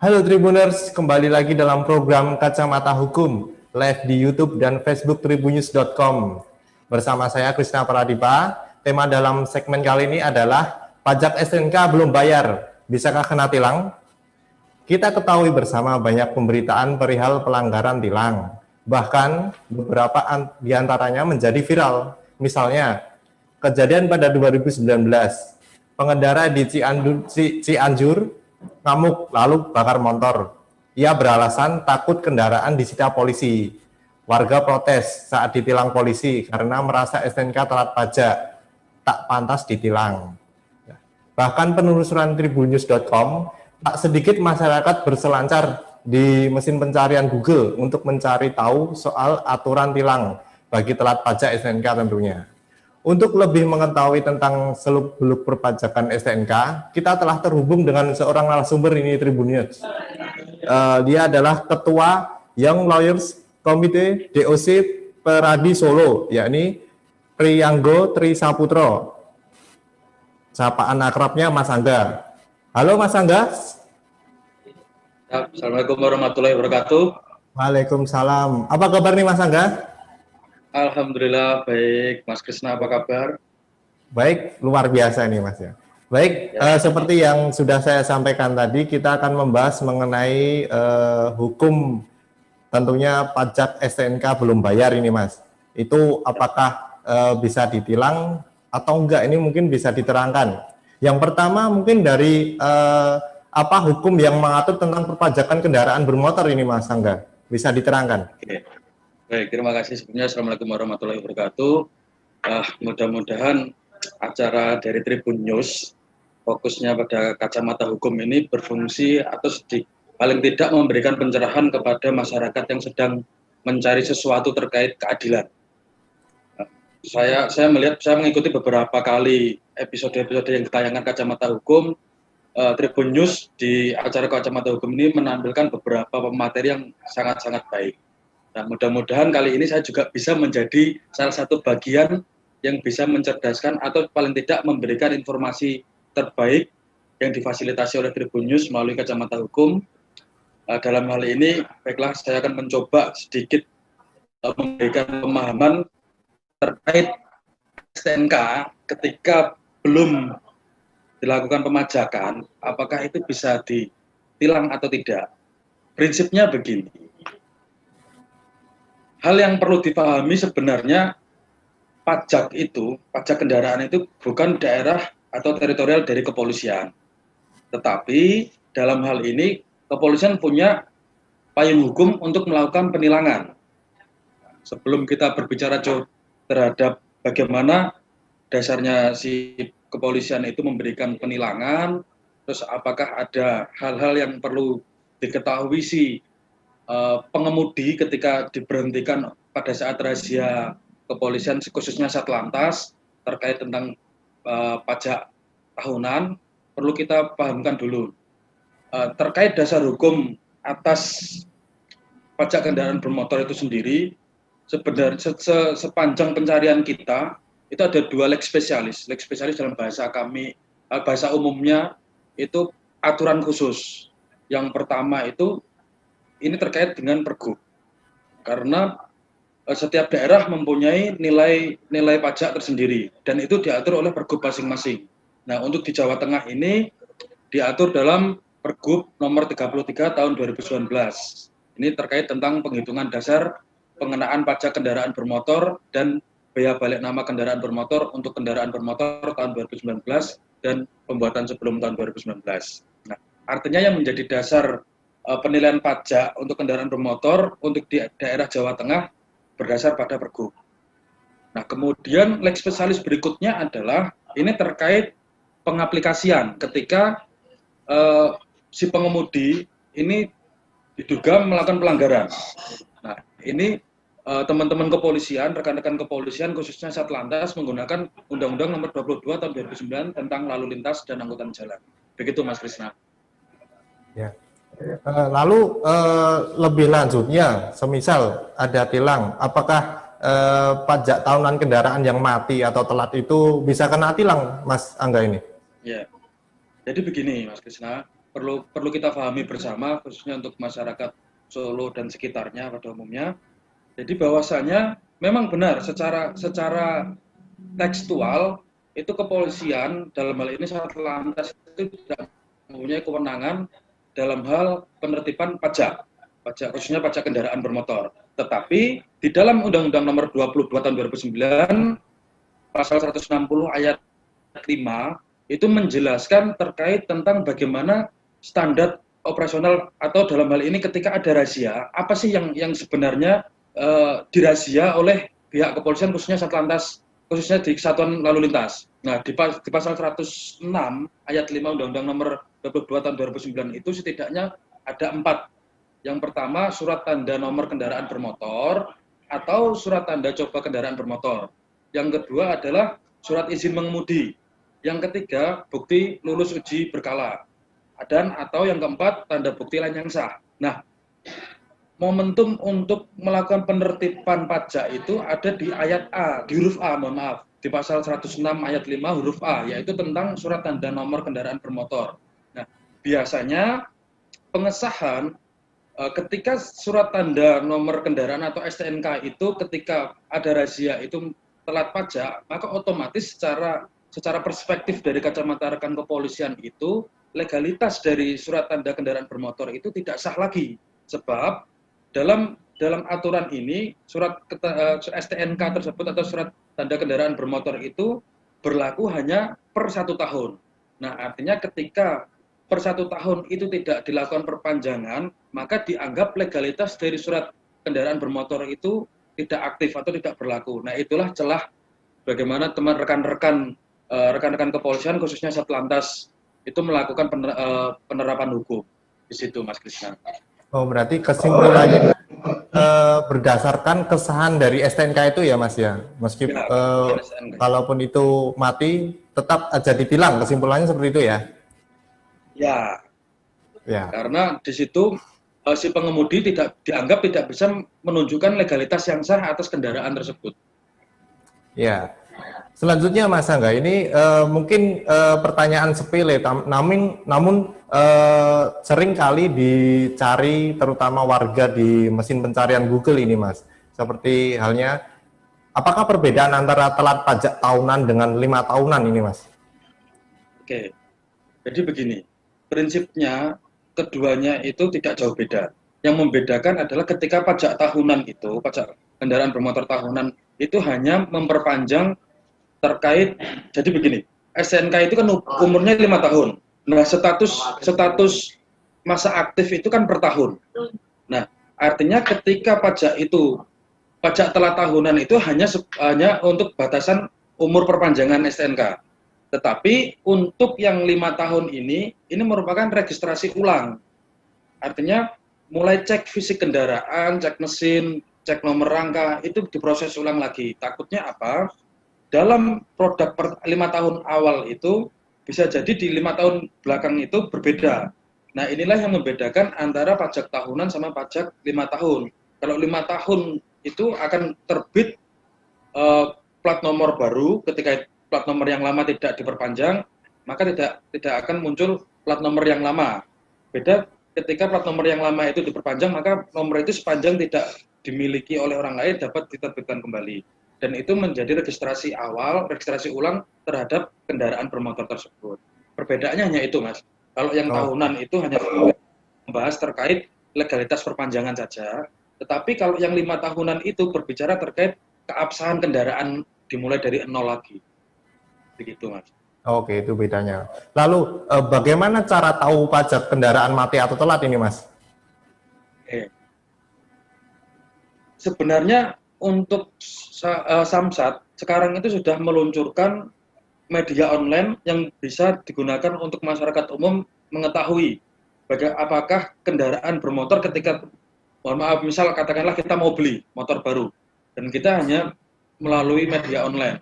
Halo Tribuners, kembali lagi dalam program Kacamata Hukum, live di YouTube dan Facebook tribunnews.com. Bersama saya Krisna Pradipa, tema dalam segmen kali ini adalah pajak STNK belum bayar, bisakah kena tilang? Kita ketahui bersama banyak pemberitaan perihal pelanggaran tilang. Bahkan beberapa di antaranya menjadi viral. Misalnya, kejadian pada 2019, pengendara di Cianjur ngamuk lalu bakar motor. Ia beralasan takut kendaraan disita polisi. Warga protes saat ditilang polisi karena merasa STNK telat pajak, tak pantas ditilang. Bahkan penelusuran tribunnews.com, tak sedikit masyarakat berselancar di mesin pencarian Google untuk mencari tahu soal aturan tilang bagi telat pajak STNK tentunya. Untuk lebih mengetahui tentang seluk-beluk perpajakan STNK, kita telah terhubung dengan seorang narasumber ini Tribunnews. Dia adalah Ketua Young Lawyers Committee DOC Peradi Solo, yakni Priyanggo Trisaputro. Sapaan akrabnya Mas Angga. Halo Mas Angga. Assalamualaikum warahmatullahi wabarakatuh. Waalaikumsalam. Apa kabar nih Mas Angga? Alhamdulillah baik, Mas Krisna apa kabar? Baik, luar biasa nih Mas ya. Baik, seperti yang sudah saya sampaikan tadi, kita akan membahas mengenai hukum tentunya pajak STNK belum bayar ini Mas. Itu apakah bisa ditilang atau enggak, ini mungkin bisa diterangkan. Yang pertama mungkin dari apa hukum yang mengatur tentang perpajakan kendaraan bermotor ini Mas Angga, bisa diterangkan? Oke. Baik, terima kasih sebelumnya. Assalamualaikum warahmatullahi wabarakatuh. Mudah-mudahan acara dari Tribun News fokusnya pada kacamata hukum ini berfungsi atau paling tidak memberikan pencerahan kepada masyarakat yang sedang mencari sesuatu terkait keadilan. Saya mengikuti beberapa kali episode-episode yang ditayangkan kacamata hukum. Tribun News di acara kacamata hukum ini menampilkan beberapa pemateri yang sangat-sangat baik. Nah, mudah-mudahan kali ini saya juga bisa menjadi salah satu bagian yang bisa mencerdaskan atau paling tidak memberikan informasi terbaik yang difasilitasi oleh Tribun News melalui kacamata hukum. Dalam hal ini, baiklah saya akan mencoba sedikit memberikan pemahaman terkait STNK ketika belum dilakukan pemajakan, apakah itu bisa ditilang atau tidak. Prinsipnya begini. Hal yang perlu dipahami sebenarnya pajak kendaraan itu bukan daerah atau teritorial dari kepolisian. Tetapi dalam hal ini kepolisian punya payung hukum untuk melakukan penilangan. Sebelum kita berbicara terhadap bagaimana dasarnya si kepolisian itu memberikan penilangan, terus apakah ada hal-hal yang perlu diketahui pengemudi ketika diberhentikan pada saat razia kepolisian khususnya Satlantas terkait tentang pajak tahunan, perlu kita pahamkan dulu. Terkait dasar hukum atas pajak kendaraan bermotor itu sendiri, sebenarnya sepanjang pencarian kita itu ada dua leg spesialis. Leg spesialis dalam bahasa kami, bahasa umumnya itu aturan khusus. Yang pertama itu ini terkait dengan pergub, karena setiap daerah mempunyai nilai pajak tersendiri dan itu diatur oleh pergub masing-masing. Nah, untuk di Jawa Tengah ini diatur dalam Pergub nomor 33 tahun 2019. Ini terkait tentang penghitungan dasar pengenaan pajak kendaraan bermotor dan bea balik nama kendaraan bermotor untuk kendaraan bermotor tahun 2019 dan pembuatan sebelum tahun 2019. Nah, artinya yang menjadi dasar penilaian pajak untuk kendaraan bermotor untuk di daerah Jawa Tengah berdasar pada pergub. Nah, kemudian leg spesialis berikutnya adalah ini terkait pengaplikasian ketika si pengemudi ini diduga melakukan pelanggaran. Nah, ini teman-teman kepolisian, rekan-rekan kepolisian khususnya Satlantas menggunakan Undang-Undang Nomor 22 Tahun 2009 tentang lalu lintas dan angkutan jalan. Begitu Mas Krisna. Ya. Lalu lebih lanjutnya, semisal ada tilang, apakah pajak tahunan kendaraan yang mati atau telat itu bisa kena tilang, Mas Angga ini? Ya, jadi begini Mas Krisna, perlu kita pahami bersama, khususnya untuk masyarakat Solo dan sekitarnya pada umumnya. Jadi bahwasanya memang benar secara tekstual itu kepolisian dalam hal ini Satlantas itu tidak mempunyai kewenangan dalam hal penertiban pajak khususnya pajak kendaraan bermotor. Tetapi di dalam Undang-Undang Nomor 22 Tahun 2009 Pasal 160 ayat 5 itu menjelaskan terkait tentang bagaimana standar operasional atau dalam hal ini ketika ada razia, apa sih yang sebenarnya dirazia oleh pihak kepolisian khususnya Satlantas, khususnya di Kesatuan Lalu Lintas. Nah, di pasal 106 ayat 5 Undang-Undang Nomor 22 Tahun 2009 itu setidaknya ada 4. Yang pertama, surat tanda nomor kendaraan bermotor atau surat tanda coba kendaraan bermotor. Yang kedua adalah surat izin mengemudi. Yang ketiga, bukti lulus uji berkala. Dan atau yang keempat, tanda bukti lain yang sah. Nah, momentum untuk melakukan penertiban pajak itu ada di ayat A, di huruf A, mohon maaf, di pasal 106 ayat 5 huruf A, yaitu tentang surat tanda nomor kendaraan bermotor. Nah, biasanya pengesahan ketika surat tanda nomor kendaraan atau STNK itu ketika ada razia itu telat pajak, maka otomatis secara perspektif dari kacamata rekan kepolisian itu legalitas dari surat tanda kendaraan bermotor itu tidak sah lagi, sebab dalam aturan ini surat STNK tersebut atau surat tanda kendaraan bermotor itu berlaku hanya per 1 tahun. Nah, artinya ketika per 1 tahun itu tidak dilakukan perpanjangan, maka dianggap legalitas dari surat kendaraan bermotor itu tidak aktif atau tidak berlaku. Nah, itulah celah bagaimana teman rekan-rekan kepolisian khususnya Satlantas itu melakukan penerapan hukum di situ, Mas Krisna. Oh, berarti kesimpulannya berdasarkan kesahan dari STNK itu ya, Mas ya. Meskipun kalaupun itu mati tetap aja ditilang, kesimpulannya seperti itu ya. Ya. Ya. Karena di situ si pengemudi dianggap tidak bisa menunjukkan legalitas yang sah atas kendaraan tersebut. Ya. Selanjutnya Mas Angga, ini mungkin pertanyaan sepele, namun sering kali dicari terutama warga di mesin pencarian Google ini, Mas. Seperti halnya, apakah perbedaan antara telat pajak tahunan dengan 5 tahunan ini, Mas? Oke, jadi begini, prinsipnya keduanya itu tidak jauh beda. Yang membedakan adalah ketika pajak tahunan itu, pajak kendaraan bermotor tahunan itu hanya memperpanjang terkait, jadi begini, STNK itu kan umurnya 5 tahun. Nah, status masa aktif itu kan per tahun. Nah, artinya ketika pajak telat tahunan itu hanya untuk batasan umur perpanjangan STNK. Tetapi untuk yang 5 tahun ini merupakan registrasi ulang. Artinya mulai cek fisik kendaraan, cek mesin, cek nomor rangka, itu diproses ulang lagi. Takutnya apa? Dalam produk 5 tahun awal itu bisa jadi di 5 tahun belakang itu berbeda. Nah, inilah yang membedakan antara pajak tahunan sama pajak 5 tahun. Kalau 5 tahun itu akan terbit plat nomor baru, ketika plat nomor yang lama tidak diperpanjang, maka tidak akan muncul plat nomor yang lama. Beda ketika plat nomor yang lama itu diperpanjang, maka nomor itu sepanjang tidak dimiliki oleh orang lain dapat diterbitkan kembali. Dan itu menjadi registrasi ulang terhadap kendaraan bermotor tersebut. Perbedaannya hanya itu, Mas. Kalau yang tahunan itu hanya membahas terkait legalitas perpanjangan saja. Tetapi kalau yang 5 tahunan itu berbicara terkait keabsahan kendaraan dimulai dari 0 lagi. Begitu, Mas. Oke, itu bedanya. Lalu, bagaimana cara tahu pajak kendaraan mati atau telat ini, Mas? Sebenarnya untuk Samsat sekarang itu sudah meluncurkan media online yang bisa digunakan untuk masyarakat umum mengetahui apakah kendaraan bermotor ketika, mohon maaf, misal katakanlah kita mau beli motor baru dan kita hanya melalui media online.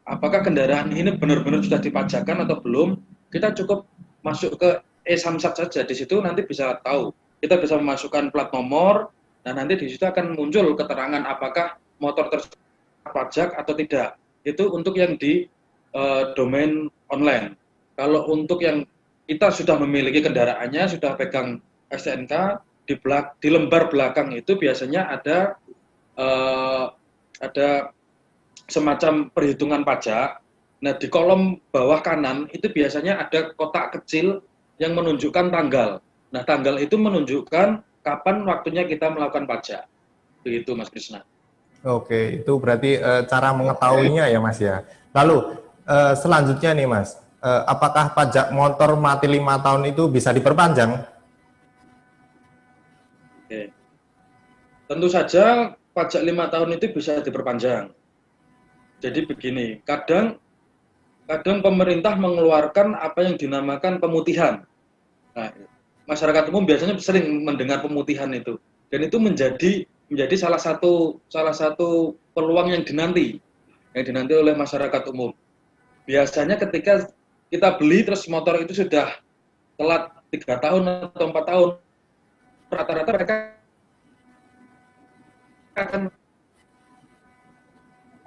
Apakah kendaraan ini benar-benar sudah dipajakan atau belum? Kita cukup masuk ke e-Samsat saja, di situ nanti bisa tahu. Kita bisa memasukkan plat nomor, dan nanti di situ akan muncul keterangan apakah motor tersebut pajak atau tidak. Itu untuk yang di domain online. Kalau untuk yang kita sudah memiliki kendaraannya, sudah pegang STNK, di lembar belakang itu biasanya ada semacam perhitungan pajak. Nah, di kolom bawah kanan itu biasanya ada kotak kecil yang menunjukkan tanggal. Nah, tanggal itu menunjukkan kapan waktunya kita melakukan pajak. Begitu, Mas Krisna. Oke, itu berarti cara mengetahuinya ya Mas ya. Lalu selanjutnya nih Mas, apakah pajak motor mati 5 tahun itu bisa diperpanjang? Oke. Tentu saja pajak 5 tahun itu bisa diperpanjang. Jadi begini, kadang pemerintah mengeluarkan apa yang dinamakan pemutihan. Nah, masyarakat umum biasanya sering mendengar pemutihan itu, dan itu menjadi salah satu peluang yang dinanti oleh masyarakat umum. Biasanya ketika kita beli terus motor itu sudah telat 3 tahun atau 4 tahun, rata-rata mereka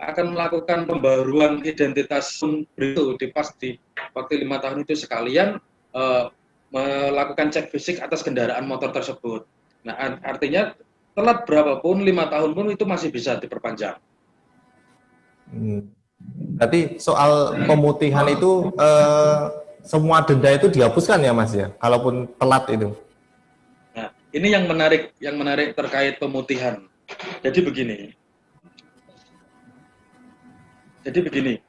akan melakukan pembaruan identitas itu di waktu 5 tahun itu sekalian melakukan cek fisik atas kendaraan motor tersebut. Nah, artinya telat berapapun 5 tahun pun itu masih bisa diperpanjang. Berarti soal pemutihan itu semua denda itu dihapuskan ya Mas ya, kalaupun telat itu. Nah, ini yang menarik terkait pemutihan. Jadi begini,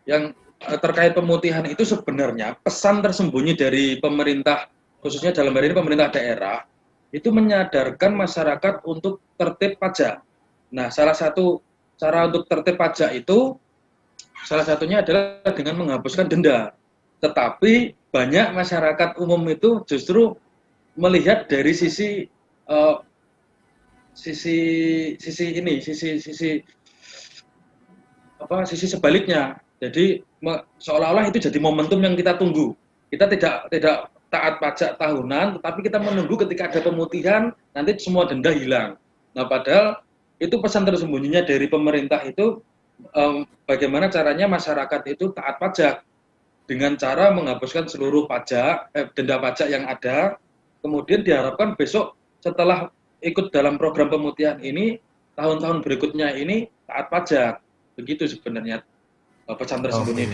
yang terkait pemutihan itu sebenarnya pesan tersembunyi dari pemerintah, khususnya dalam hal ini pemerintah daerah, itu menyadarkan masyarakat untuk tertib pajak. Nah, salah satu cara untuk tertib pajak itu, salah satunya adalah dengan menghapuskan denda. Tetapi banyak masyarakat umum itu justru melihat dari sisi sebaliknya. Jadi seolah-olah itu jadi momentum yang kita tunggu. Kita tidak taat pajak tahunan, tetapi kita menunggu ketika ada pemutihan, nanti semua denda hilang. Nah, padahal itu pesan tersembunyinya dari pemerintah itu, bagaimana caranya masyarakat itu taat pajak dengan cara menghapuskan seluruh denda pajak yang ada. Kemudian diharapkan besok setelah ikut dalam program pemutihan ini, tahun-tahun berikutnya ini taat pajak. Begitu sebenarnya pesan tersembunyi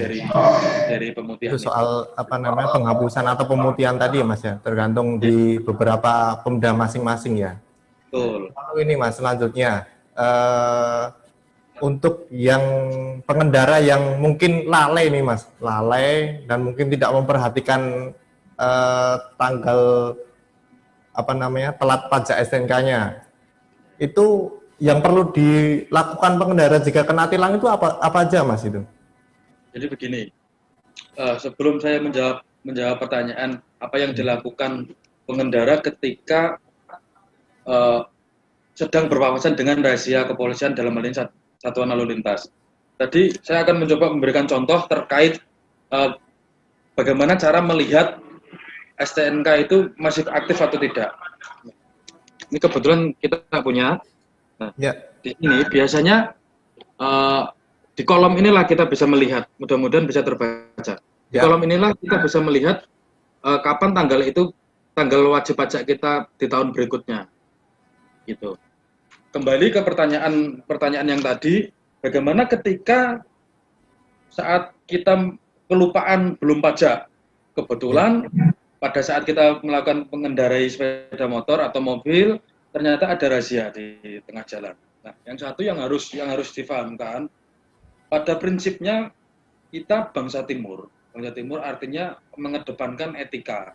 dari pemutihan itu soal penghapusan atau pemutihan tadi ya Mas ya, tergantung di beberapa Pemda masing-masing ya. Betul. Lalu ini Mas, selanjutnya untuk yang pengendara yang mungkin lalai nih Mas, lalai dan mungkin tidak memperhatikan tanggal telat pajak STNK-nya, itu yang perlu dilakukan pengendara jika kena tilang itu apa aja Mas itu? Jadi begini, sebelum saya menjawab pertanyaan apa yang dilakukan pengendara ketika sedang berpapasan dengan rahasia kepolisian dalam hal ini satuan lalu lintas. Tadi saya akan mencoba memberikan contoh terkait bagaimana cara melihat STNK itu masih aktif atau tidak. Ini kebetulan kita punya. Nah, ya. Di sini biasanya di kolom inilah kita bisa melihat, mudah-mudahan bisa terbaca. Di kolom inilah kita bisa melihat kapan tanggal wajib pajak kita di tahun berikutnya. Gitu. Kembali ke pertanyaan yang tadi, bagaimana ketika saat kita kelupaan belum pajak, kebetulan pada saat kita melakukan mengendarai sepeda motor atau mobil, ternyata ada razia di tengah jalan. Nah, yang satu yang harus difahamkan, pada prinsipnya kita bangsa timur. Bangsa timur artinya mengedepankan etika.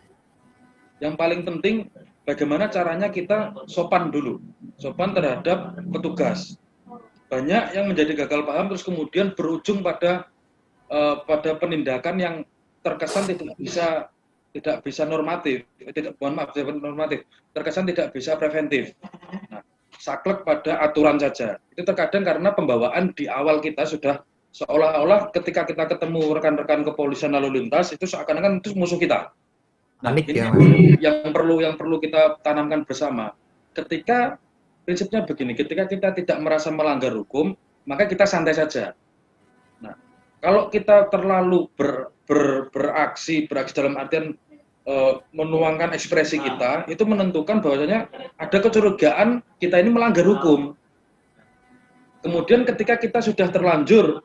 Yang paling penting bagaimana caranya kita sopan dulu. Sopan terhadap petugas. Banyak yang menjadi gagal paham terus kemudian berujung pada penindakan yang terkesan tidak bisa normatif, terkesan tidak bisa preventif. Nah, saklek pada aturan saja. Itu terkadang karena pembawaan di awal kita sudah seolah-olah ketika kita ketemu rekan-rekan kepolisian lalu lintas itu seakan-akan itu musuh kita. Nah, ini yang perlu kita tanamkan bersama. Ketika prinsipnya begini, ketika kita tidak merasa melanggar hukum, maka kita santai saja. Nah, kalau kita terlalu beraksi dalam artian menuangkan ekspresi kita, itu menentukan bahwasanya ada kecurigaan kita ini melanggar hukum. Kemudian ketika kita sudah terlanjur,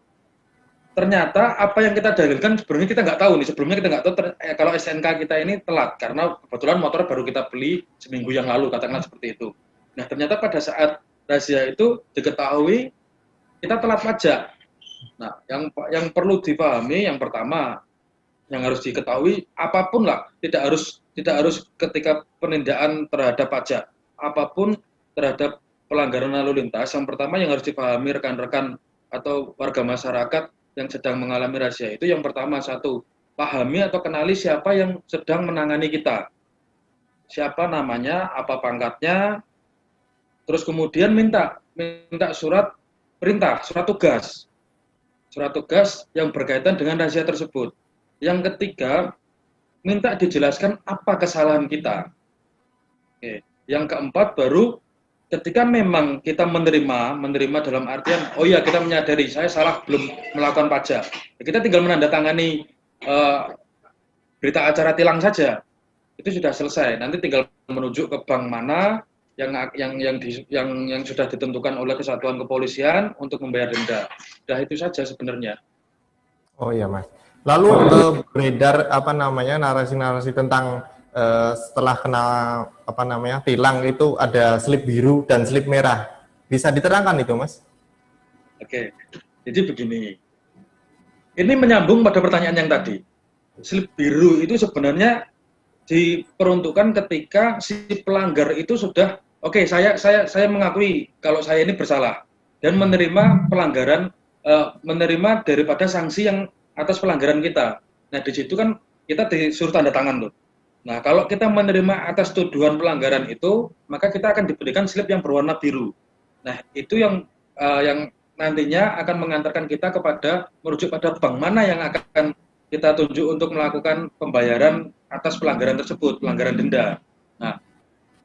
ternyata apa yang kita dalilkan sebenarnya kita nggak tahu nih. Sebelumnya kita nggak tahu kalau SNK kita ini telat karena kebetulan motor baru kita beli seminggu yang lalu, katakanlah seperti itu. Nah, ternyata pada saat razia itu diketahui kita telat pajak. Nah, yang perlu dipahami yang pertama, yang harus diketahui, apapun lah, tidak harus ketika penindakan terhadap pajak, apapun terhadap pelanggaran lalu lintas, yang pertama yang harus dipahami rekan-rekan atau warga masyarakat yang sedang mengalami razia itu, yang pertama, satu, pahami atau kenali siapa yang sedang menangani kita, siapa namanya, apa pangkatnya, terus kemudian minta surat perintah, surat tugas yang berkaitan dengan razia tersebut. Yang ketiga, minta dijelaskan apa kesalahan kita. Oke. Yang keempat, baru ketika memang kita menerima dalam artian, oh ya kita menyadari saya salah belum melakukan pajak, ya, kita tinggal menandatangani berita acara tilang saja, itu sudah selesai. Nanti tinggal menunjuk ke bank mana yang sudah ditentukan oleh Kesatuan Kepolisian untuk membayar denda. Sudah itu saja sebenarnya. Oh iya Mas. Lalu beredar narasi-narasi tentang setelah kena tilang itu ada slip biru dan slip merah. Bisa diterangkan itu Mas? Oke, jadi begini. Ini menyambung pada pertanyaan yang tadi. Slip biru itu sebenarnya diperuntukkan ketika si pelanggar itu sudah oke, saya mengakui kalau saya ini bersalah dan menerima pelanggaran, menerima daripada sanksi yang atas pelanggaran kita. Nah, di situ kan kita disuruh tanda tangan loh. Nah, kalau kita menerima atas tuduhan pelanggaran itu, maka kita akan diberikan slip yang berwarna biru. Nah, itu yang nantinya akan mengantarkan kita kepada merujuk pada bank mana yang akan kita tunjuk untuk melakukan pembayaran atas pelanggaran tersebut, pelanggaran denda. Nah,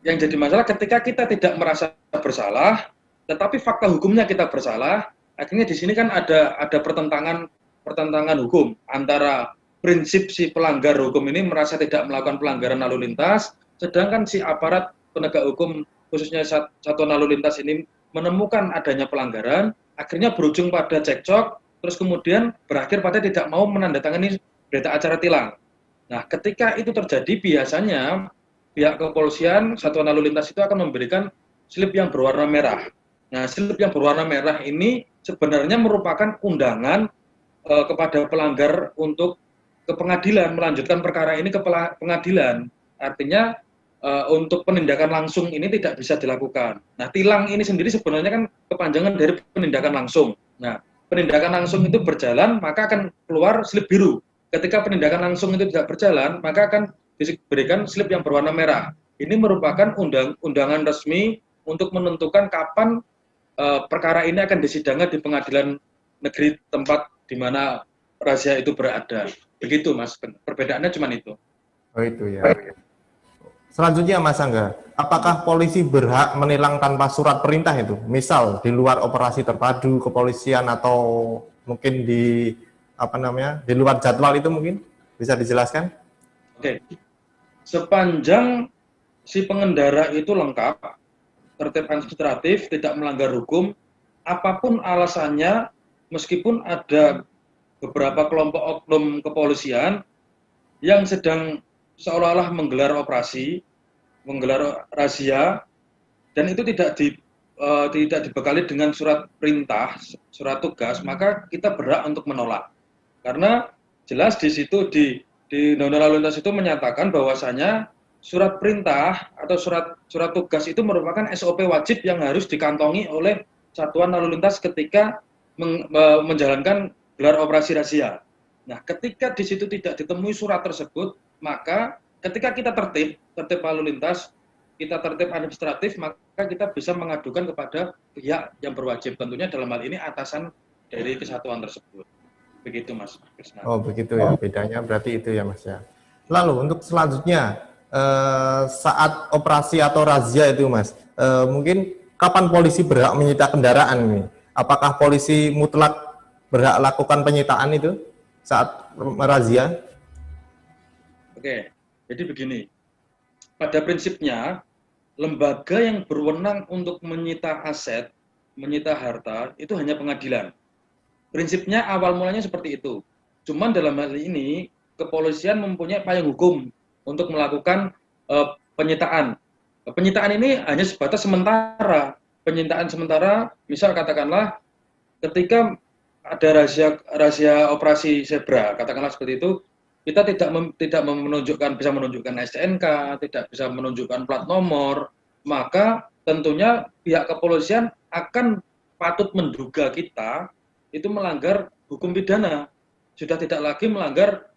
yang jadi masalah ketika kita tidak merasa bersalah, tetapi fakta hukumnya kita bersalah, akhirnya di sini kan ada pertentangan hukum antara prinsip si pelanggar hukum ini merasa tidak melakukan pelanggaran lalu lintas, sedangkan si aparat penegak hukum khususnya Satuan Lalu Lintas ini menemukan adanya pelanggaran, akhirnya berujung pada cekcok, terus kemudian berakhir pada tidak mau menandatangani berita acara tilang. Nah, ketika itu terjadi, biasanya pihak kepolisian Satuan Lalu Lintas itu akan memberikan slip yang berwarna merah. Nah, slip yang berwarna merah ini sebenarnya merupakan undangan kepada pelanggar untuk ke pengadilan, melanjutkan perkara ini ke pengadilan. Artinya untuk penindakan langsung ini tidak bisa dilakukan. Nah, tilang ini sendiri sebenarnya kan kepanjangan dari penindakan langsung. Nah, penindakan langsung itu berjalan, maka akan keluar slip biru. Ketika penindakan langsung itu tidak berjalan, maka akan diberikan slip yang berwarna merah. Ini merupakan undangan resmi untuk menentukan kapan perkara ini akan disidangkan di pengadilan negeri tempat di mana razia itu berada. Begitu Mas, perbedaannya cuma itu. Oh itu ya. Selanjutnya Mas Angga, apakah polisi berhak menilang tanpa surat perintah itu? Misal di luar operasi terpadu kepolisian atau mungkin di di luar jadwal itu mungkin bisa dijelaskan? Oke. Sepanjang si pengendara itu lengkap, tertib administratif, tidak melanggar hukum, apapun alasannya, meskipun ada beberapa kelompok oknum kepolisian yang sedang seolah-olah menggelar operasi, menggelar razia, dan itu tidak dibekali dengan surat perintah, surat tugas, maka kita berhak untuk menolak. Karena jelas di situ di Undang-Undang Lalu Lintas itu menyatakan bahwasanya surat perintah atau surat tugas itu merupakan SOP wajib yang harus dikantongi oleh Satuan Lalu Lintas ketika menjalankan gelar operasi razia. Nah, ketika di situ tidak ditemui surat tersebut, maka ketika kita tertib lalu lintas, kita tertib administratif, maka kita bisa mengadukan kepada pihak yang berwajib. Tentunya dalam hal ini atasan dari kesatuan tersebut. Begitu Mas Krisna. Oh begitu ya, bedanya berarti itu ya Mas ya. Lalu untuk selanjutnya, saat operasi atau razia itu Mas, mungkin kapan polisi berhak menyita kendaraan ini? Apakah polisi mutlak berhak lakukan penyitaan itu saat razia? Oke, Jadi begini, pada prinsipnya lembaga yang berwenang untuk menyita aset, menyita harta itu hanya pengadilan. Prinsipnya awal mulanya seperti itu. Cuman dalam hal ini kepolisian mempunyai payung hukum untuk melakukan penyitaan. Penyitaan ini hanya sebatas sementara. Penyitaan sementara, misal katakanlah ketika ada rahasia operasi zebra, katakanlah seperti itu, kita tidak bisa menunjukkan STNK, tidak bisa menunjukkan plat nomor, maka tentunya pihak kepolisian akan patut menduga kita itu melanggar hukum pidana, sudah tidak lagi melanggar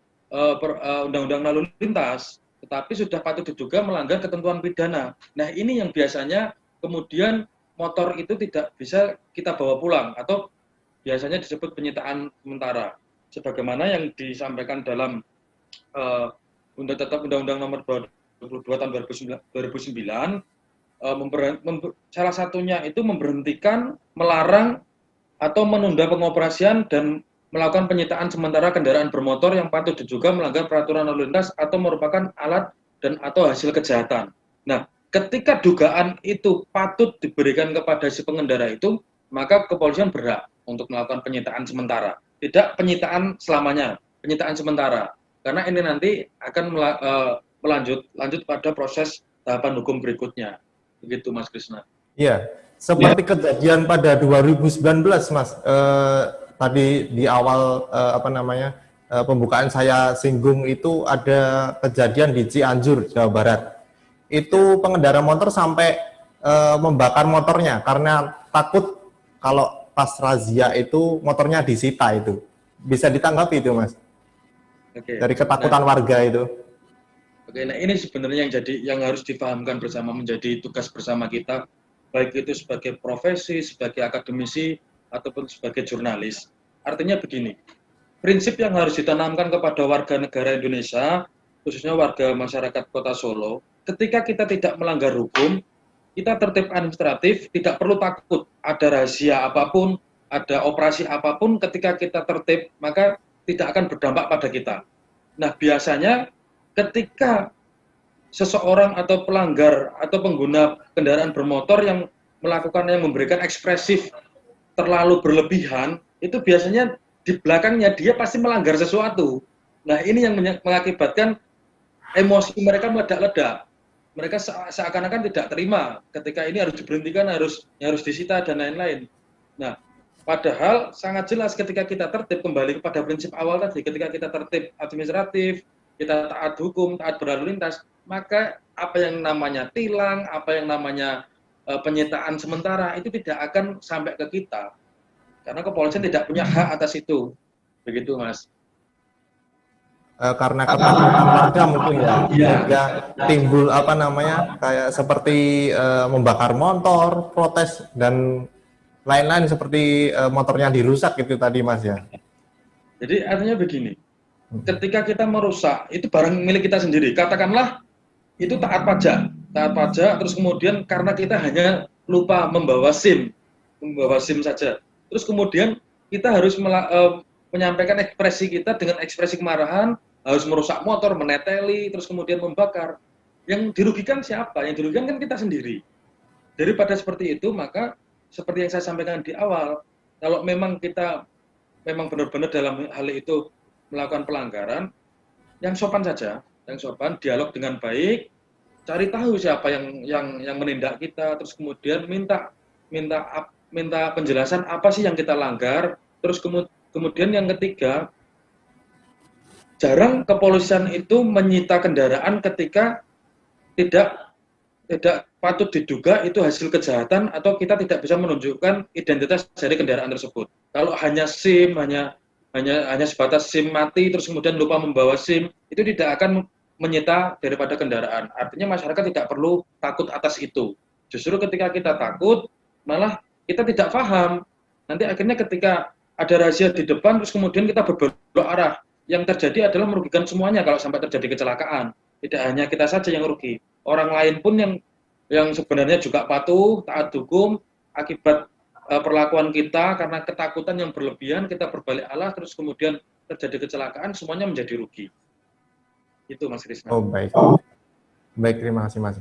undang-undang lalu lintas, tetapi sudah patut diduga melanggar ketentuan pidana. Nah, ini yang biasanya kemudian motor itu tidak bisa kita bawa pulang atau biasanya disebut penyitaan sementara. Sebagaimana yang disampaikan dalam Undang-Undang Nomor 22 Tahun 2009, salah satunya itu memberhentikan, melarang atau menunda pengoperasian dan melakukan penyitaan sementara kendaraan bermotor yang patut diduga melanggar peraturan lalu lintas atau merupakan alat dan atau hasil kejahatan. Nah, ketika dugaan itu patut diberikan kepada si pengendara itu, maka kepolisian berhak untuk melakukan penyitaan sementara. Tidak penyitaan selamanya, penyitaan sementara. Karena ini nanti akan lanjut pada proses tahapan hukum berikutnya. Begitu Mas Krisna. Iya, seperti kejadian pada 2019 Mas, tadi di awal pembukaan saya singgung itu ada kejadian di Cianjur, Jawa Barat. Itu pengendara motor sampai membakar motornya karena takut kalau pas razia itu motornya disita itu. Bisa ditanggapi itu Mas? Oke. Dari ketakutan warga itu. Oke, nah ini sebenarnya yang harus dipahamkan bersama, menjadi tugas bersama kita, baik itu sebagai profesi, sebagai akademisi, ataupun sebagai jurnalis. Artinya begini, prinsip yang harus ditanamkan kepada warga negara Indonesia, khususnya warga masyarakat Kota Solo, ketika kita tidak melanggar hukum, kita tertib administratif, tidak perlu takut ada rahasia apapun, ada operasi apapun, ketika kita tertib, maka tidak akan berdampak pada kita. Nah, biasanya ketika seseorang atau pelanggar atau pengguna kendaraan bermotor yang memberikan ekspresif terlalu berlebihan, itu biasanya di belakangnya dia pasti melanggar sesuatu. Nah, ini yang mengakibatkan emosi mereka meledak-ledak. Mereka seakan-akan tidak terima ketika ini harus diberhentikan, harus disita dan lain-lain. Nah, padahal sangat jelas ketika kita tertib, kembali kepada prinsip awal tadi, ketika kita tertib administratif, kita taat hukum, taat berlalu lintas, maka apa yang namanya tilang, apa yang namanya penyitaan sementara itu tidak akan sampai ke kita. Karena kepolisian tidak punya hak atas itu. Begitu, Mas. Karena ketakutan warga mungkin ya, sehingga timbul kayak seperti membakar motor, protes dan lain-lain seperti motornya dirusak itu tadi Mas ya. Jadi artinya begini, ketika kita merusak itu barang milik kita sendiri, katakanlah itu taat pajak, terus kemudian karena kita hanya lupa membawa SIM saja, terus kemudian kita harus menyampaikan ekspresi kita dengan ekspresi kemarahan, harus merusak motor, meneteli, terus kemudian membakar. Yang dirugikan siapa? Yang dirugikan kan kita sendiri. Daripada seperti itu, maka seperti yang saya sampaikan di awal, kalau memang kita benar-benar dalam hal itu melakukan pelanggaran, yang sopan saja, yang sopan, dialog dengan baik, cari tahu siapa yang menindak kita, terus kemudian minta penjelasan apa sih yang kita langgar, terus kemudian yang ketiga, jarang kepolisian itu menyita kendaraan ketika tidak patut diduga itu hasil kejahatan atau kita tidak bisa menunjukkan identitas dari kendaraan tersebut. Kalau hanya SIM, hanya sebatas SIM mati, terus kemudian lupa membawa SIM, itu tidak akan menyita daripada kendaraan. Artinya masyarakat tidak perlu takut atas itu. Justru ketika kita takut, malah kita tidak paham. Nanti akhirnya ketika ada razia di depan, terus kemudian kita berbelok arah. Yang terjadi adalah merugikan semuanya kalau sampai terjadi kecelakaan. Tidak hanya kita saja yang rugi. Orang lain pun yang sebenarnya juga patuh, taat hukum, akibat perlakuan kita karena ketakutan yang berlebihan, kita berbalik arah, terus kemudian terjadi kecelakaan, semuanya menjadi rugi. Itu Mas Krisna. Oh, baik. Baik, terima kasih Mas.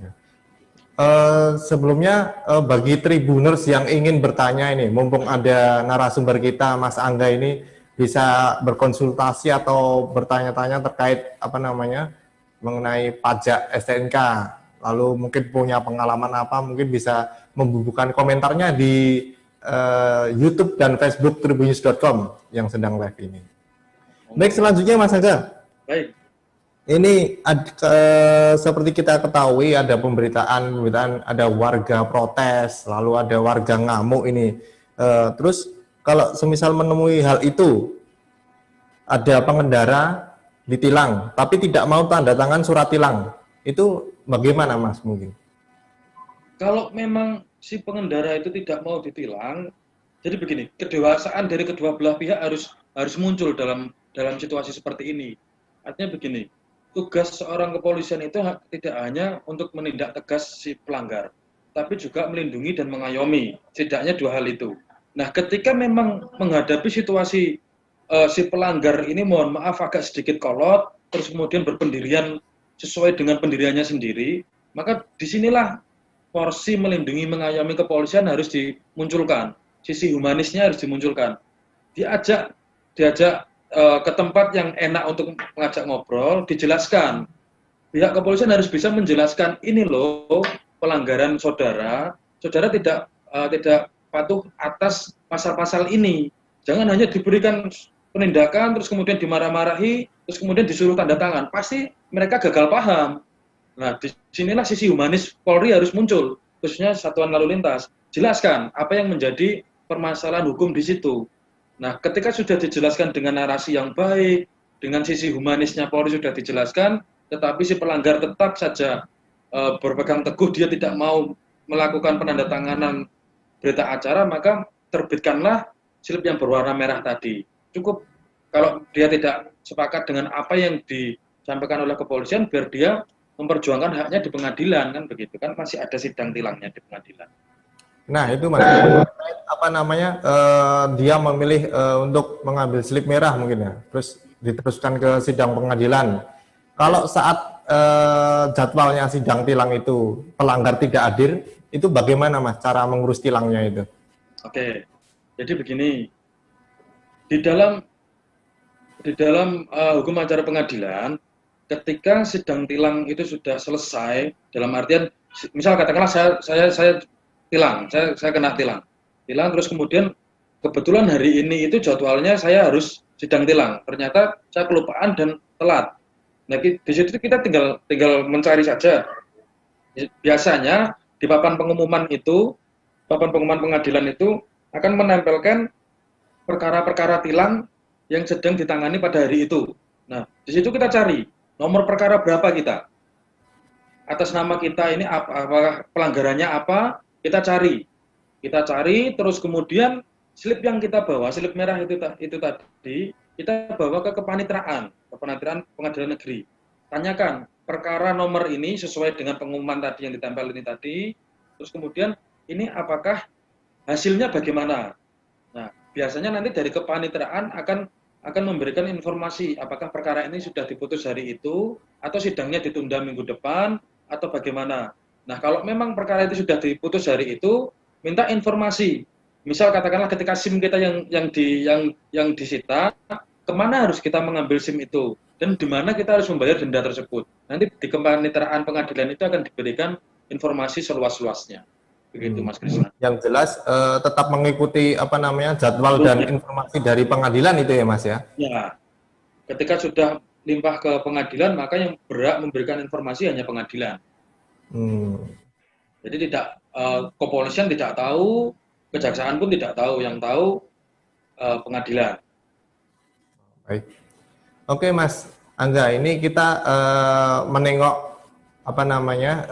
Sebelumnya bagi Tribuners yang ingin bertanya ini, mumpung ada narasumber kita Mas Angga ini bisa berkonsultasi atau bertanya-tanya terkait apa namanya mengenai pajak STNK, lalu mungkin punya pengalaman apa, mungkin bisa membubuhkan komentarnya di YouTube dan Facebook tribunnews.com yang sedang live ini. Baik, selanjutnya Mas Angga. Baik. Ini seperti kita ketahui ada pemberitaan ada warga protes, lalu ada warga ngamuk ini. Terus kalau semisal menemui hal itu, ada pengendara ditilang, tapi tidak mau tanda tangan surat tilang, itu bagaimana Mas mungkin? Kalau memang si pengendara itu tidak mau ditilang, jadi begini, kedewasaan dari kedua belah pihak harus muncul dalam situasi seperti ini. Artinya begini. Tugas seorang kepolisian itu tidak hanya untuk menindak tegas si pelanggar, tapi juga melindungi dan mengayomi. Setidaknya dua hal itu. Nah, ketika memang menghadapi situasi si pelanggar ini, mohon maaf agak sedikit kolot, terus kemudian berpendirian sesuai dengan pendiriannya sendiri, maka disinilah porsi melindungi, mengayomi kepolisian harus dimunculkan. Sisi humanisnya harus dimunculkan. Diajak ke tempat yang enak untuk mengajak ngobrol, dijelaskan. Pihak kepolisian harus bisa menjelaskan, ini loh pelanggaran saudara tidak patuh atas pasal-pasal ini. Jangan hanya diberikan penindakan, terus kemudian dimarah-marahi, terus kemudian disuruh tanda tangan. Pasti mereka gagal paham. Nah, disinilah sisi humanis Polri harus muncul, khususnya Satuan Lalu Lintas. Jelaskan apa yang menjadi permasalahan hukum di situ. Nah, ketika sudah dijelaskan dengan narasi yang baik, dengan sisi humanisnya Polri sudah dijelaskan, tetapi si pelanggar tetap saja berpegang teguh, dia tidak mau melakukan penandatanganan berita acara, maka terbitkanlah slip yang berwarna merah tadi. Cukup kalau dia tidak sepakat dengan apa yang disampaikan oleh kepolisian, biar dia memperjuangkan haknya di pengadilan, kan begitu kan, masih ada sidang tilangnya di pengadilan. Nah, itu Mas, apa namanya, dia memilih untuk mengambil slip merah mungkin ya, terus diteruskan ke sidang pengadilan. Kalau saat jadwalnya sidang tilang itu pelanggar tidak hadir, itu bagaimana Mas cara mengurus tilangnya itu? Oke, jadi begini, di dalam hukum acara pengadilan, ketika sidang tilang itu sudah selesai, dalam artian, misal katakanlah saya tilang, saya kena tilang, terus kemudian kebetulan hari ini itu jadwalnya saya harus sidang tilang, ternyata saya kelupaan dan telat. Nah, di situ kita tinggal mencari saja. Biasanya di papan pengumuman pengadilan itu akan menempelkan perkara-perkara tilang yang sedang ditangani pada hari itu. Nah, di situ kita cari nomor perkara berapa kita, atas nama kita ini apakah pelanggarannya apa. Kita cari, terus kemudian slip yang kita bawa, slip merah itu tadi, kita bawa ke kepaniteraan pengadilan negeri. Tanyakan, perkara nomor ini sesuai dengan pengumuman tadi yang ditempel ini tadi, terus kemudian ini apakah hasilnya bagaimana? Nah, biasanya nanti dari kepaniteraan akan memberikan informasi apakah perkara ini sudah diputus hari itu, atau sidangnya ditunda minggu depan, atau bagaimana. Nah, kalau memang perkara itu sudah diputus hari itu, minta informasi. Misal katakanlah ketika SIM kita yang disita, kemana harus kita mengambil SIM itu, dan di mana kita harus membayar denda tersebut. Nanti di kepaniteraan pengadilan itu akan diberikan informasi seluas-luasnya. Begitu Mas Krisna. Yang jelas tetap mengikuti apa namanya jadwal dan informasi dari pengadilan itu ya Mas ya? Ya, ketika sudah limpah ke pengadilan, maka yang berhak memberikan informasi hanya pengadilan. Jadi tidak kepolisian tidak tahu, kejaksaan pun tidak tahu, yang tahu pengadilan. Baik. Oke Mas Angga, ini kita menengok apa namanya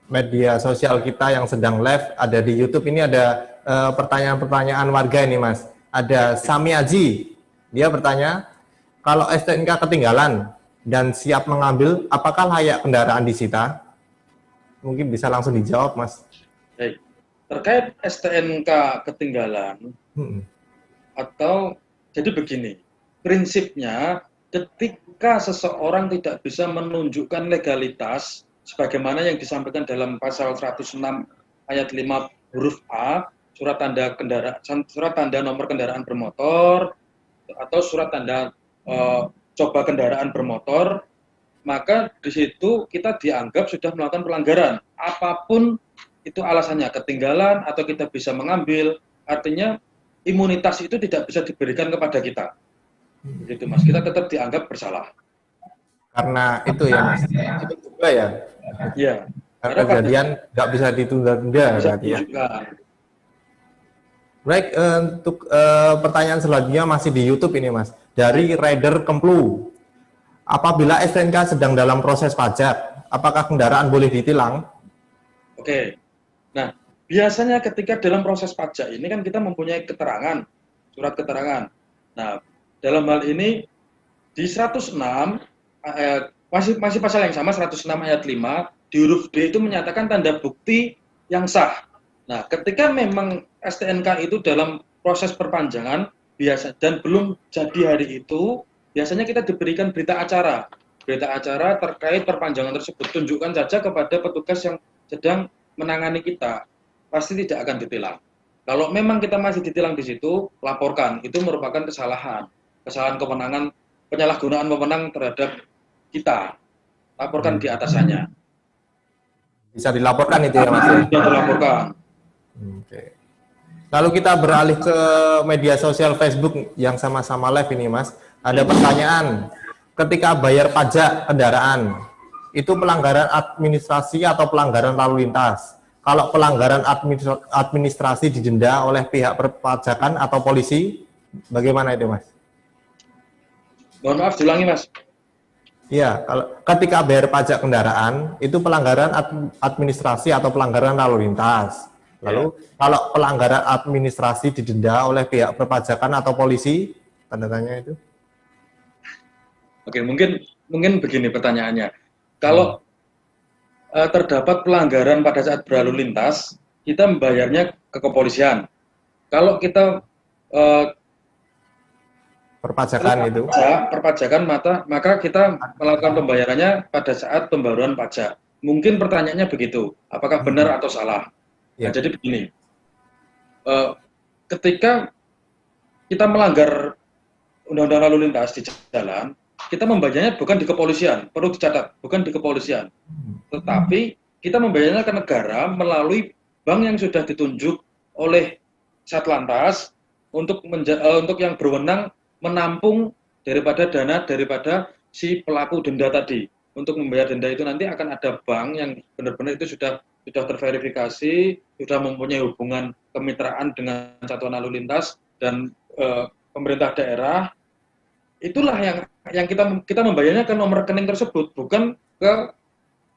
media sosial kita yang sedang live ada di YouTube. Ini ada pertanyaan-pertanyaan warga ini Mas. Ada Sami Aji, dia bertanya, kalau STNK ketinggalan dan siap mengambil, apakah layak kendaraan disita? Mungkin bisa langsung dijawab, Mas. Baik. Terkait STNK ketinggalan, atau jadi begini, prinsipnya ketika seseorang tidak bisa menunjukkan legalitas sebagaimana yang disampaikan dalam pasal 106 ayat 5 huruf A, surat tanda nomor kendaraan bermotor atau surat tanda coba kendaraan bermotor, maka di situ kita dianggap sudah melakukan pelanggaran. Apapun itu alasannya, ketinggalan atau kita bisa mengambil, artinya imunitas itu tidak bisa diberikan kepada kita. Gitu Mas, kita tetap dianggap bersalah. Karena itu ya Mas, itu juga ya. Iya. Karena kejadian nggak bisa ditunda-tunda berarti ya. Baik, untuk pertanyaan selanjutnya masih di YouTube ini Mas. Dari Rider Kemplu. Apabila STNK sedang dalam proses pajak, apakah kendaraan boleh ditilang? Oke. Nah, biasanya ketika dalam proses pajak ini kan kita mempunyai keterangan, surat keterangan. Nah, dalam hal ini di 106 masih pasal yang sama 106 ayat 5 di huruf D itu menyatakan tanda bukti yang sah. Nah, ketika memang STNK itu dalam proses perpanjangan biasa dan belum jadi hari itu, biasanya kita diberikan berita acara terkait perpanjangan tersebut. Tunjukkan saja kepada petugas yang sedang menangani kita, pasti tidak akan ditilang. Kalau memang kita masih ditilang di situ, laporkan. Itu merupakan kesalahan kewenangan, penyalahgunaan wewenang terhadap kita. Laporkan di atasannya. Bisa dilaporkan itu ya Mas? Bisa dilaporkan. Oke. Lalu kita beralih ke media sosial Facebook yang sama-sama live ini Mas. Ada pertanyaan, ketika bayar pajak kendaraan, itu pelanggaran administrasi atau pelanggaran lalu lintas? Kalau pelanggaran administrasi didenda oleh pihak perpajakan atau polisi, bagaimana itu Mas? Mohon maaf, diulangi Mas. Iya, kalau ketika bayar pajak kendaraan, itu pelanggaran administrasi atau pelanggaran lalu lintas. Lalu kalau pelanggaran administrasi didenda oleh pihak perpajakan atau polisi, tanda tanya itu? Oke, mungkin begini pertanyaannya. Kalau terdapat pelanggaran pada saat berlalu lintas, kita membayarnya ke kepolisian. Kalau kita perpajakan maka kita melakukan pembayarannya pada saat pembaruan pajak. Mungkin pertanyaannya begitu, apakah benar atau salah? Nah, jadi begini, ketika kita melanggar undang-undang lalu lintas di jalan, kita membayarnya bukan di kepolisian, perlu dicatat, bukan di kepolisian, tetapi kita membayarnya ke negara melalui bank yang sudah ditunjuk oleh Satlantas untuk yang berwenang menampung daripada dana daripada si pelaku denda tadi. Untuk membayar denda itu nanti akan ada bank yang benar-benar itu sudah terverifikasi, sudah mempunyai hubungan kemitraan dengan satuan lalu lintas dan pemerintah daerah. Itulah yang kita membayarnya ke nomor rekening tersebut, bukan ke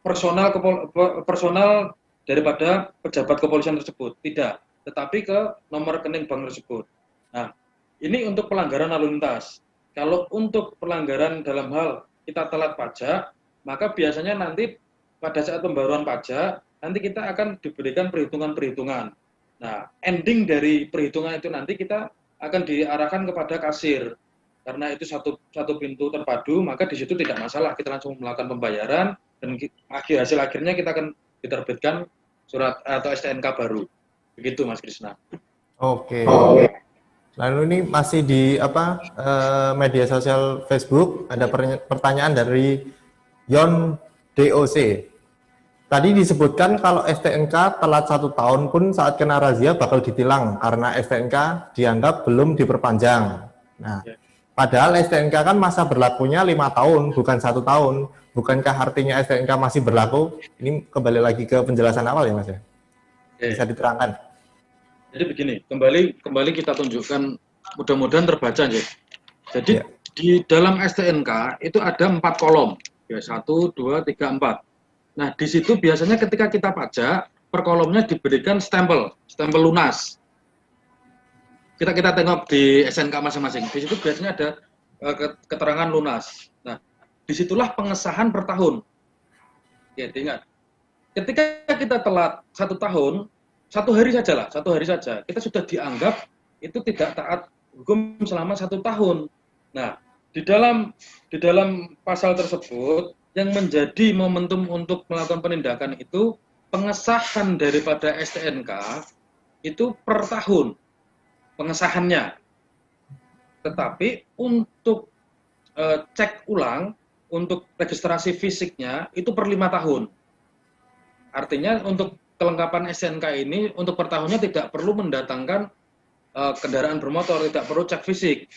personal daripada pejabat kepolisian tersebut, tidak, tetapi ke nomor rekening bank tersebut. Nah, ini untuk pelanggaran lalu lintas. Kalau untuk pelanggaran dalam hal kita telat pajak, maka biasanya nanti pada saat pembaruan pajak, nanti kita akan diberikan perhitungan-perhitungan. Nah, ending dari perhitungan itu nanti kita akan diarahkan kepada kasir. Karena itu satu pintu terpadu, maka di situ tidak masalah, kita langsung melakukan pembayaran dan hasil akhirnya kita akan diterbitkan surat atau STNK baru. Begitu Mas Krisna. Oke. Lalu ini masih di media sosial Facebook, ada pertanyaan dari Yon DOC. Tadi disebutkan kalau STNK telat 1 tahun pun saat kena razia bakal ditilang karena STNK dianggap belum diperpanjang. Nah, padahal STNK kan masa berlakunya 5 tahun, bukan 1 tahun. Bukankah artinya STNK masih berlaku? Ini kembali lagi ke penjelasan awal ya Mas ya? Bisa diterangkan? Jadi begini, kembali kita tunjukkan, mudah-mudahan terbaca ya. Jadi di dalam STNK itu ada 4 kolom, ya 1, 2, 3, 4. Nah di situ biasanya ketika kita pajak, per kolomnya diberikan stempel lunas. Kita tengok di SNK masing-masing. Di situ biasanya ada keterangan lunas. Nah disitulah pengesahan per tahun. Ya ingat, ketika kita telat 1 tahun. 1 hari saja, kita sudah dianggap itu tidak taat hukum selama 1 tahun. Nah, Di dalam pasal tersebut yang menjadi momentum untuk melakukan penindakan itu pengesahan daripada STNK itu per tahun pengesahannya. Tetapi untuk cek ulang untuk registrasi fisiknya itu per 5 tahun. Artinya untuk kelengkapan STNK ini untuk per tahunnya tidak perlu mendatangkan kendaraan bermotor, tidak perlu cek fisik.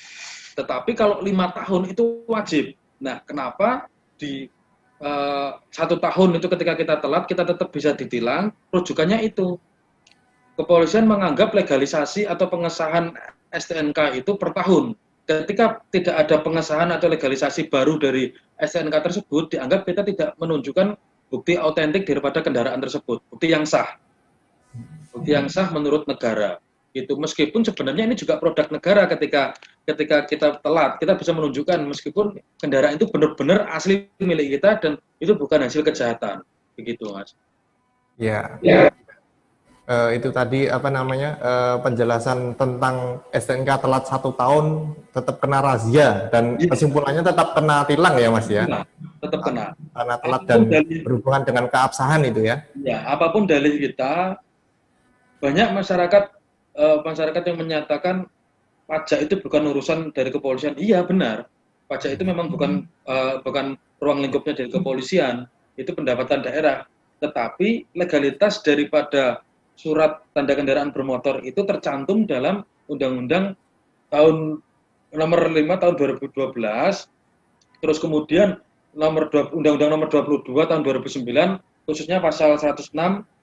Tetapi kalau 5 tahun itu wajib. Nah, kenapa di 1 tahun itu ketika kita telat kita tetap bisa ditilang? Rujukannya itu. Kepolisian menganggap legalisasi atau pengesahan STNK itu per tahun. Ketika tidak ada pengesahan atau legalisasi baru dari STNK tersebut, dianggap kita tidak menunjukkan bukti autentik daripada kendaraan tersebut, bukti yang sah menurut negara. Itu meskipun sebenarnya ini juga produk negara ketika kita telat, kita bisa menunjukkan meskipun kendaraan itu benar-benar asli milik kita dan itu bukan hasil kejahatan. Begitu, Mas. Ya. Itu tadi penjelasan tentang STNK telat 1 tahun tetap kena razia dan kesimpulannya tetap kena tilang ya Mas ya? Tetap kena. Karena telat dan berhubungan dengan keabsahan itu ya? Ya, apapun dalih kita, banyak masyarakat yang menyatakan pajak itu bukan urusan dari kepolisian. Iya benar, pajak itu memang bukan ruang lingkupnya dari kepolisian, itu pendapatan daerah. Tetapi legalitas daripada surat tanda kendaraan bermotor itu tercantum dalam Undang-Undang nomor 5 tahun 2012, terus kemudian Undang-Undang nomor 22 tahun 2009, khususnya pasal 106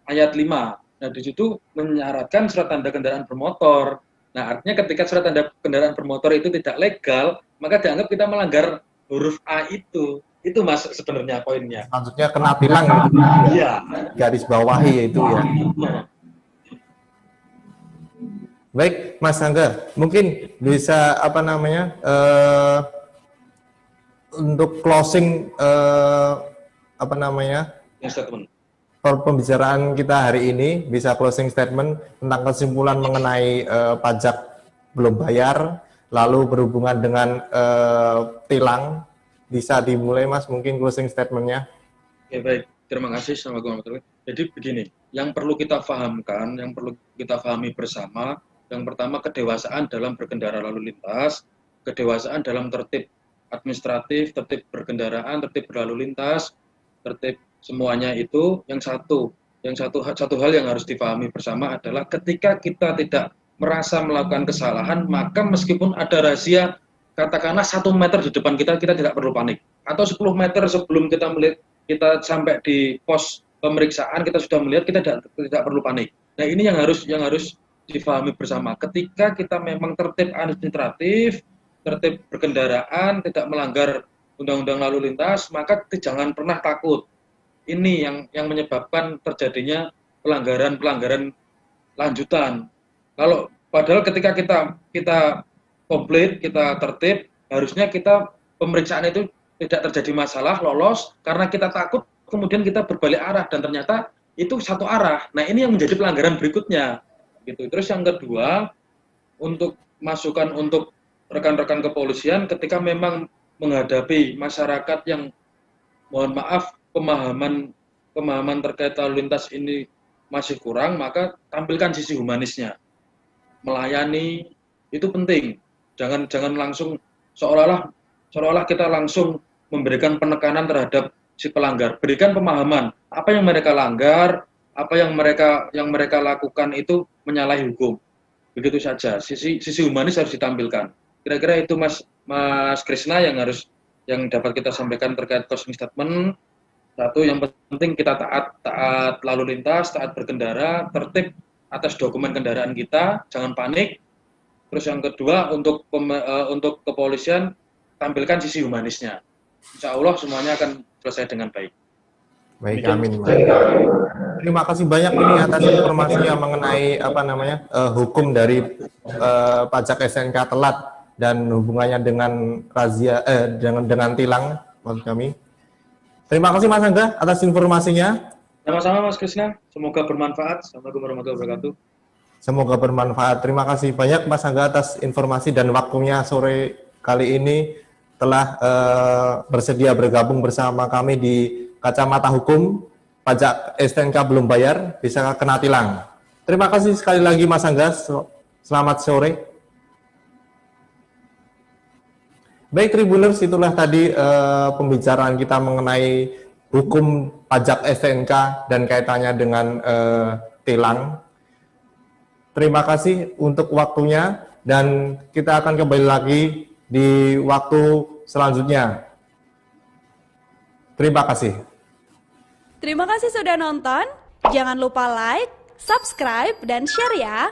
ayat 5. Nah, di situ menyaratkan surat tanda kendaraan bermotor. Nah, artinya ketika surat tanda kendaraan bermotor itu tidak legal, maka dianggap kita melanggar huruf A itu. Itu Mas sebenarnya poinnya. Maksudnya kena tilang gitu. Iya. Garis bawahi itu ya. Baik, Mas Angga, mungkin bisa untuk closing pembicaraan kita hari ini, bisa closing statement tentang kesimpulan mengenai pajak belum bayar, lalu berhubungan dengan tilang, bisa dimulai Mas, mungkin closing statementnya. Oke, baik, terima kasih. Assalamualaikum. Jadi begini, yang perlu kita pahamkan, yang perlu kita pahami bersama, yang pertama kedewasaan dalam berkendara lalu lintas, kedewasaan dalam tertib administratif, tertib berkendaraan, tertib berlalu lintas, tertib semuanya itu. Yang satu hal yang harus dipahami bersama adalah ketika kita tidak merasa melakukan kesalahan, maka meskipun ada razia katakanlah 1 meter di depan kita tidak perlu panik. Atau 10 meter sebelum kita melihat, kita sampai di pos pemeriksaan kita sudah melihat, kita tidak perlu panik. Nah, ini yang harus difahami bersama. Ketika kita memang tertib administratif, tertib berkendaraan, tidak melanggar undang-undang lalu lintas, maka jangan pernah takut. Ini yang menyebabkan terjadinya pelanggaran lanjutan. Padahal ketika kita komplit, kita tertib, harusnya kita pemeriksaan itu tidak terjadi masalah, lolos, karena kita takut, kemudian kita berbalik arah, dan ternyata itu satu arah. Nah, ini yang menjadi pelanggaran berikutnya. Gitu. Terus yang kedua, untuk masukan untuk rekan-rekan kepolisian, ketika memang menghadapi masyarakat yang, mohon maaf, pemahaman terkait lalu lintas ini masih kurang, maka tampilkan sisi humanisnya. Melayani, itu penting. Jangan langsung seolah-olah kita langsung memberikan penekanan terhadap si pelanggar. Berikan pemahaman apa yang mereka langgar, apa yang mereka lakukan itu menyalahi hukum. Begitu saja. Sisi humanis harus ditampilkan. Kira-kira itu Mas Krisna yang dapat kita sampaikan terkait closing statement. Satu, yang penting kita taat lalu lintas, taat berkendara, tertib atas dokumen kendaraan kita, jangan panik. Terus yang kedua, untuk kepolisian, tampilkan sisi humanisnya. Insya Allah semuanya akan selesai dengan baik. Baik, amin. Terima kasih banyak ini atas informasinya mengenai hukum dari pajak STNK telat dan hubungannya dengan razia dengan tilang, maksud kami. Terima kasih Mas Angga atas informasinya. Sama-sama Mas Krisna, semoga bermanfaat. Assalamualaikum warahmatullahi wabarakatuh. Semoga bermanfaat. Terima kasih banyak Mas Angga atas informasi dan waktunya sore kali ini. telah bersedia bergabung bersama kami di Kacamata Hukum. Pajak STNK belum bayar, bisa kena tilang. Terima kasih sekali lagi Mas Angga, selamat sore. Baik Tribuners, itulah tadi pembicaraan kita mengenai hukum pajak STNK dan kaitannya dengan tilang. Terima kasih untuk waktunya dan kita akan kembali lagi di waktu selanjutnya. Terima kasih. Terima kasih sudah nonton. Jangan lupa like, subscribe, dan share ya.